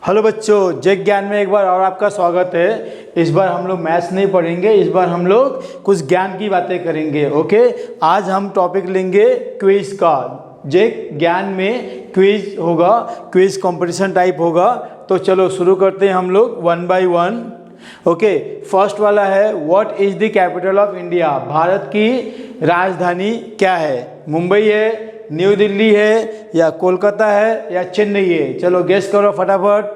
Hello बच्चों, जय ज्ञान में एक बार और आपका स्वागत है। इस बार हम लोग मैथ्स नहीं पढ़ेंगे, इस बार हम लोग कुछ ज्ञान की बातें करेंगे। ओके, आज हम टॉपिक लेंगे क्विज का। जय ज्ञान में क्विज होगा, क्विज कंपटीशन टाइप होगा। तो चलो शुरू करते हैं हम लोग one by one. Okay, first वाला है what is the capital of India. Bharat की राजधानी क्या है? मुंबई है, न्यू दिल्ली है, या कोलकाता है, या चेन्नई है? चलो गेस करो फटाफट।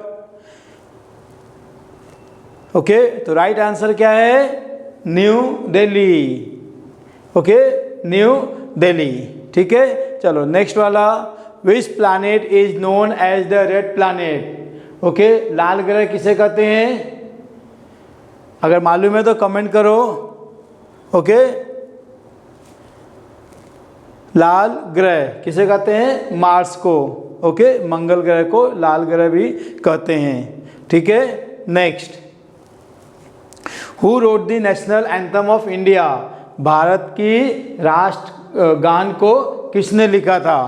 ओके, तो राइट आंसर क्या है? न्यू दिल्ली। ओके, न्यू दिल्ली। ठीक है, चलो नेक्स्ट वाला, which planet is known as the red planet. Okay, लाल ग्रह किसे कहते हैं? अगर मालूम है तो कमेंट करो। ओके, लाल ग्रह किसे कहते हैं? मार्स को। ओके, मंगल ग्रह को लाल ग्रह भी कहते हैं। ठीक है, next, who wrote the national anthem of India. Bharat की राष्ट्र गान को किसने लिखा था?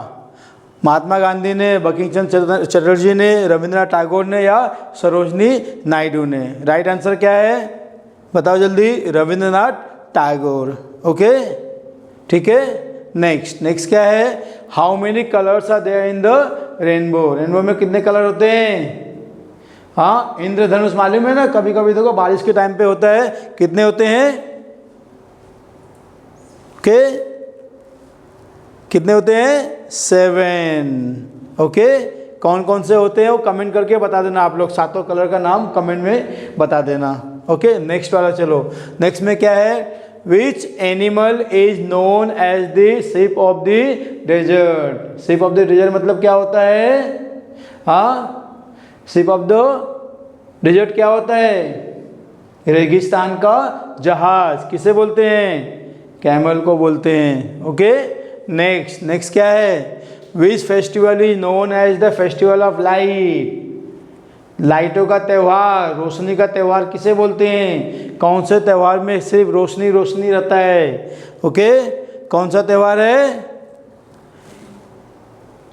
महात्मा गांधी ने, बंकिम चंद्र चटर्जी ने, रविंद्रनाथ टैगोर ने, या सरोजनी नायडू ने? राइट आंसर क्या है? बताओ जल्दी। रविंद्रनाथ टैगोर। ओके, ठीक है, नेक्स्ट क्या है? How many colours are there in the rainbow. Rainbow में कितने कलर होते हैं? हाँ, इंद्रधनुष मालूम है ना, कभी कभी देखो बारिश के टाइम पे होता है। कितने होते हैं? ओके, कितने होते हैं? 7। ओके, कौन कौन से होते हैं वो कमेंट करके बता देना। आप लोग सातों कलर का नाम कमेंट में बता देना। ओके, नेक्स्ट वाला चलो। नेक्स्ट में क्या है? Which animal is known as the ship of the desert. Ship of the desert मतलब क्या होता है? हाँ, शिप ऑफ द डेजर्ट क्या होता है? रेगिस्तान का जहाज। किसे बोलते हैं? कैमल को बोलते हैं। ओके, नेक्स्ट क्या है? Which festival is known as the festival of light. लाइटों का त्यौहार, रोशनी का त्यौहार किसे बोलते हैं? कौन से त्यौहार में सिर्फ रोशनी रोशनी रहता है? ओके, कौन सा त्यौहार है?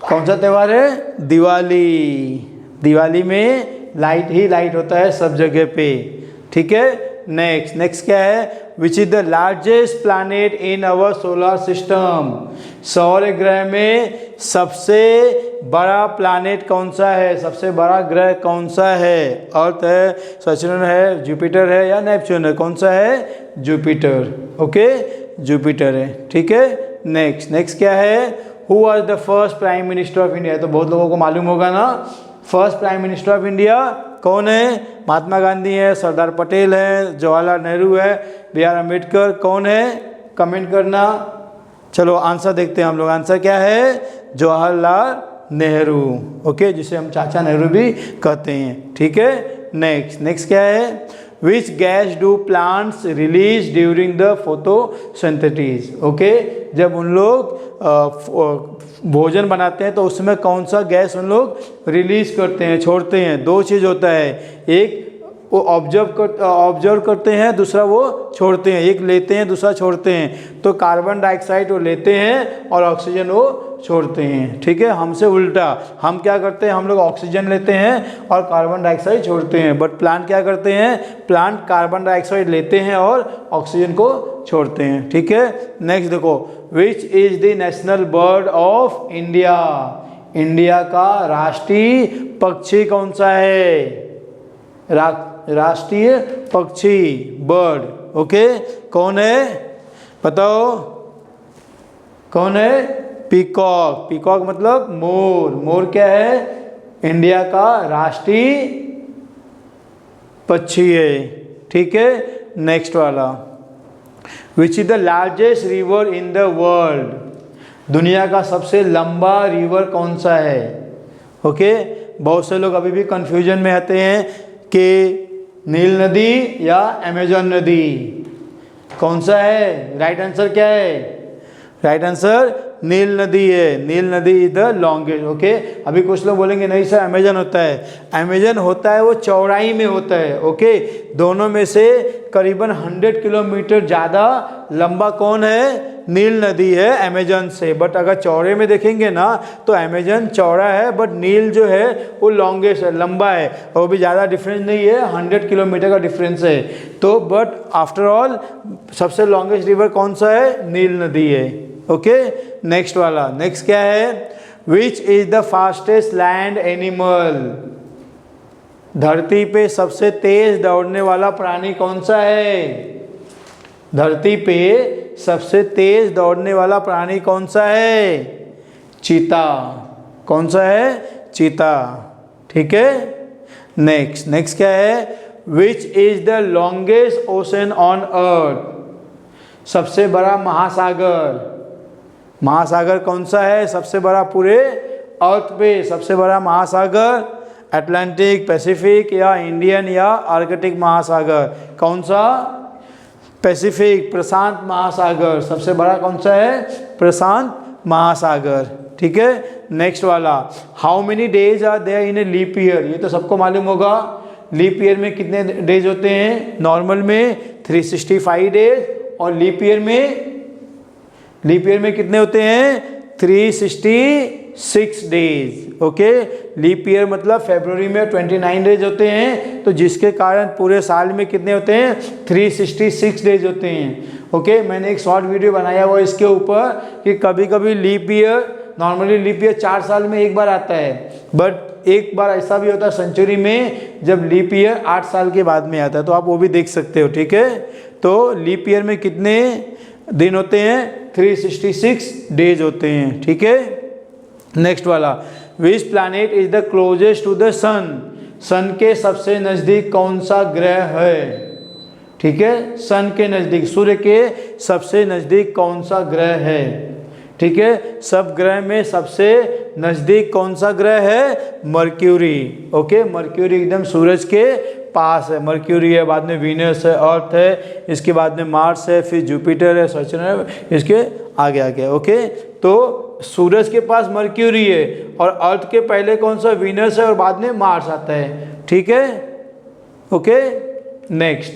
कौन सा त्यौहार है? दिवाली। दिवाली में लाइट ही लाइट होता है सब जगह पे। ठीक है, नेक्स्ट क्या है? Which is the largest planet in our solar system. सौर ग्रह में सबसे बड़ा प्लैनेट कौन सा है? सबसे बड़ा ग्रह कौन सा है? अर्थ है, सैटर्न है, जुपिटर है, या नेपच्यून है? कौन सा है? जुपिटर। ओके, जुपिटर है। ठीक है, नेक्स्ट क्या है? Who was the first prime minister of India. तो बहुत लोगों को मालूम होगा ना, first prime minister of India कौन है? महात्मा गांधी है, सरदार पटेल है, जवाहरलाल नेहरू है, बी आर अम्बेडकर। कौन है? कमेंट करना। चलो आंसर देखते हैं हम लोग। आंसर क्या है? जवाहरलाल नेहरू। ओके, जिसे हम चाचा नेहरू भी कहते हैं। ठीक है, नेक्स्ट क्या है? Which gas do plants release during the photosynthesis. Okay, जब उन लोग भोजन बनाते हैं तो उसमें कौन सा गैस उन लोग रिलीज करते हैं, छोड़ते हैं? दो चीज़ होता है, एक वो ऑब्जर्व करते हैं, दूसरा वो छोड़ते हैं। एक लेते हैं, दूसरा छोड़ते हैं। तो कार्बन डाइऑक्साइड वो लेते हैं और ऑक्सीजन वो छोड़ते हैं। ठीक है, हमसे उल्टा, हम क्या करते हैं? हम लोग ऑक्सीजन लेते हैं और कार्बन डाइऑक्साइड छोड़ते हैं। बट प्लांट क्या करते हैं? प्लांट कार्बन डाइऑक्साइड लेते हैं और ऑक्सीजन को छोड़ते हैं। ठीक है, नेक्स्ट देखो, which is the national bird of India. India का राष्ट्रीय पक्षी कौन सा है? राष्ट्रीय पक्षी, बर्ड। ओके, कौन है? बताओ कौन है? पीकॉक। पीकॉक मतलब मोर। मोर क्या है? इंडिया का राष्ट्रीय पक्षी है। ठीक है, नेक्स्ट वाला, which is the largest river in the world. दुनिया का सबसे लंबा रिवर कौन सा है? ओके, बहुत से लोग अभी भी कंफ्यूजन में आते हैं कि नील नदी या अमेजन नदी, कौन सा है? राइट आंसर क्या है? राइट आंसर नील नदी है। नील नदी इज द लॉन्गेस्ट। ओके, अभी कुछ लोग बोलेंगे नहीं सर अमेजन होता है। अमेजन होता है वो चौड़ाई में होता है। ओके, दोनों में से करीबन 100 किलोमीटर ज़्यादा लंबा कौन है? नील नदी है अमेजन से, बट अगर चौड़े में देखेंगे ना तो अमेजन चौड़ा है बट नील जो है वो लॉन्गेस्ट है, लंबा है, और वो भी ज़्यादा डिफरेंस नहीं है, 100 किलोमीटर का डिफरेंस है। तो बट आफ्टर ऑल सबसे लॉन्गेस्ट रिवर कौन सा है? नील नदी है। ओके, नेक्स्ट वाला, नेक्स्ट क्या है? Which is the fastest land animal? धरती पे सबसे तेज दौड़ने वाला प्राणी कौन सा है? धरती पे सबसे तेज दौड़ने वाला प्राणी कौन सा है? चीता। कौन सा है? चीता। ठीक है, नेक्स्ट, नेक्स्ट क्या है? Which is the longest ocean on earth? सबसे बड़ा महासागर, महासागर कौन सा है सबसे बड़ा पूरे अर्थ पे? सबसे बड़ा महासागर अटलांटिक, पैसिफिक या इंडियन या आर्कटिक महासागर? कौन सा? पैसिफिक, प्रशांत महासागर। सबसे बड़ा कौन सा है? प्रशांत महासागर। ठीक है, नेक्स्ट वाला, how many days are there in a leap year? ये तो सबको मालूम होगा, लीप ईयर में कितने डेज होते हैं? नॉर्मल में 365 डेज, और लीप ईयर में कितने होते हैं? 366 डेज। ओके, लीप ईयर मतलब फरवरी में 29 डेज होते हैं, तो जिसके कारण पूरे साल में कितने होते हैं? 366 डेज होते हैं। ओके, मैंने एक शॉर्ट वीडियो बनाया हुआ इसके ऊपर कि कभी कभी leap year, normally leap year 4 साल में एक बार आता है, बट एक बार ऐसा भी होता है सेंचुरी में जब लीप ईयर 8 साल के बाद में आता है, तो आप वो भी देख सकते हो। ठीक है, तो लीप ईयर में कितने दिन होते हैं? 366 डेज होते हैं। ठीक है, नेक्स्ट वाला, which planet is the closest to the sun? Sun के सबसे नज़दीक कौन सा ग्रह है? ठीक है, सन के नज़दीक, सूर्य के सबसे नज़दीक कौन सा ग्रह है? ठीक है, सब ग्रह में सबसे नज़दीक कौन सा ग्रह है? मर्क्यूरी। ओके, मर्क्यूरी एकदम सूरज के पास है, मर्क्यूरी है, बाद में वीनस है, अर्थ है, इसके बाद में मार्स है, फिर जुपिटर है, सैटर्न है, इसके आगे आगे। ओके, तो सूरज के पास मर्क्यूरी है, और अर्थ के पहले कौन सा? वीनस है, और बाद में मार्स आता है। ठीक है, okay, next,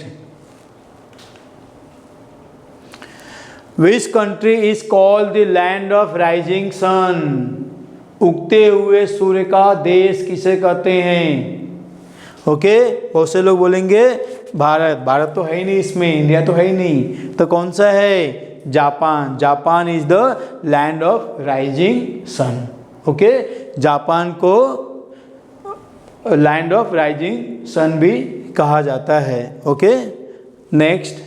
which country is called the land of rising sun? उगते हुए सूर्य का देश किसे कहते हैं? ओके, बहुत से लोग बोलेंगे भारत, भारत तो है ही नहीं इसमें, इंडिया तो है ही नहीं, तो कौन सा है? Japan. Japan is the land of rising sun. Okay, Japan को लैंड ऑफ राइजिंग सन भी कहा जाता है। Okay, next,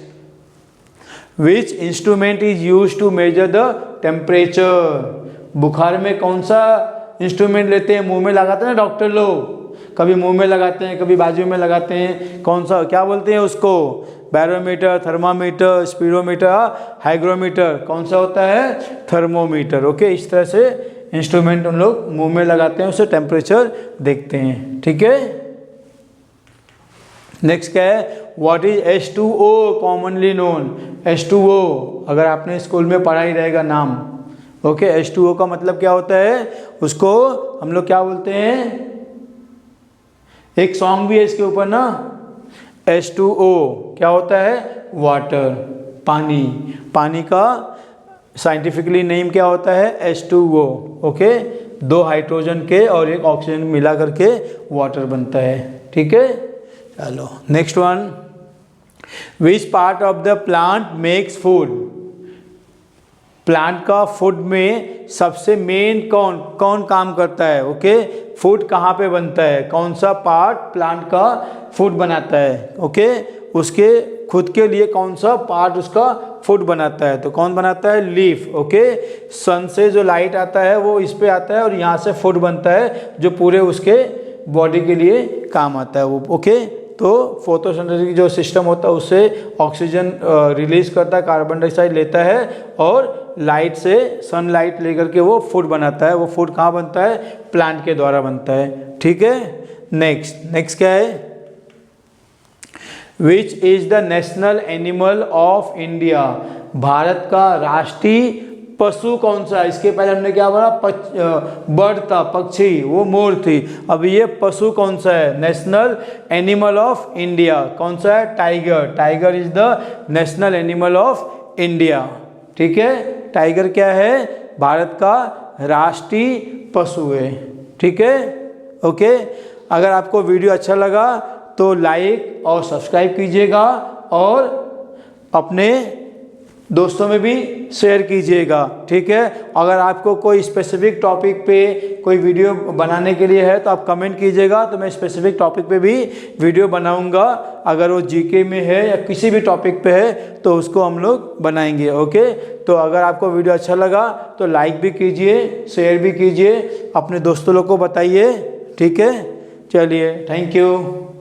which instrument is use to measure the temperature? बुखार में कौन सा इंस्ट्रूमेंट लेते हैं? मुंह में लगाते हैं ना डॉक्टर लोग, कभी मुंह में लगाते हैं, कभी बाजू में लगाते हैं, कौन सा, क्या बोलते हैं उसको? Barometer, thermometer, speedometer, hygrometer. कौन सा होता है? थर्मोमीटर। ओके, इस तरह से इंस्ट्रूमेंट उन लोग मुंह में लगाते हैं, उससे टेम्परेचर देखते हैं। ठीक है, नेक्स्ट क्या है? What is H2O commonly known? H2O अगर आपने स्कूल में पढ़ा ही रहेगा नाम। ओके, H2O का मतलब क्या होता है? उसको हम लोग क्या बोलते हैं? एक सॉन्ग भी है इसके ऊपर ना, H2O क्या होता है? वाटर, पानी। पानी का साइंटिफिकली नेम क्या होता है? H2O। ओके, 2 हाइड्रोजन के और 1 ऑक्सीजन मिला करके वाटर बनता है। ठीक है, चलो next one, which part of the plant makes food? Plant का फूड में सबसे मेन कौन काम करता है? ओके, फूड कहाँ पे बनता है? कौन सा पार्ट प्लांट का फूड बनाता है? ओके, उसके खुद के लिए कौन सा पार्ट उसका फूड बनाता है? तो कौन बनाता है? लीफ। ओके, सन से जो लाइट आता है वो इस पे आता है, और यहाँ से फूड बनता है जो पूरे उसके बॉडी के लिए काम आता है वो। ओके, तो फोटोसिंथेसिस जो सिस्टम होता है उससे ऑक्सीजन रिलीज करता है, कार्बन डाइऑक्साइड लेता है, और लाइट से सनलाइट लेकर के वो फूड बनाता है। वो फूड कहाँ बनता है? प्लांट के द्वारा बनता है। ठीक है, नेक्स्ट क्या है? Which is the national animal of India? Bharat का राष्ट्रीय पशु कौन सा है? इसके पहले हमने क्या बोला? बर्ड था, पक्षी, वो मोर थी। अब ये पशु कौन सा है? नेशनल एनिमल ऑफ इंडिया कौन सा है? Tiger. Tiger is the national animal of India. ठीक है। टाइगर क्या है? भारत का राष्ट्रीय पशु है, ठीक है। ओके, अगर आपको वीडियो अच्छा लगा तो लाइक और सब्सक्राइब कीजिएगा और अपने दोस्तों में भी शेयर कीजिएगा, ठीक है। अगर आपको कोई स्पेसिफिक टॉपिक पे कोई वीडियो बनाने के लिए है तो आप कमेंट कीजिएगा, तो मैं स्पेसिफिक टॉपिक पे भी वीडियो बनाऊंगा। अगर वो जीके में है या किसी भी टॉपिक पे है तो उसको हम लोग बनाएंगे, ओके। तो अगर आपको वीडियो अच्छा लगा तो लाइक भी कीजिए, शेयर भी कीजिए, अपने दोस्तों लोग को बताइए, ठीक है। चलिए, थैंक यू।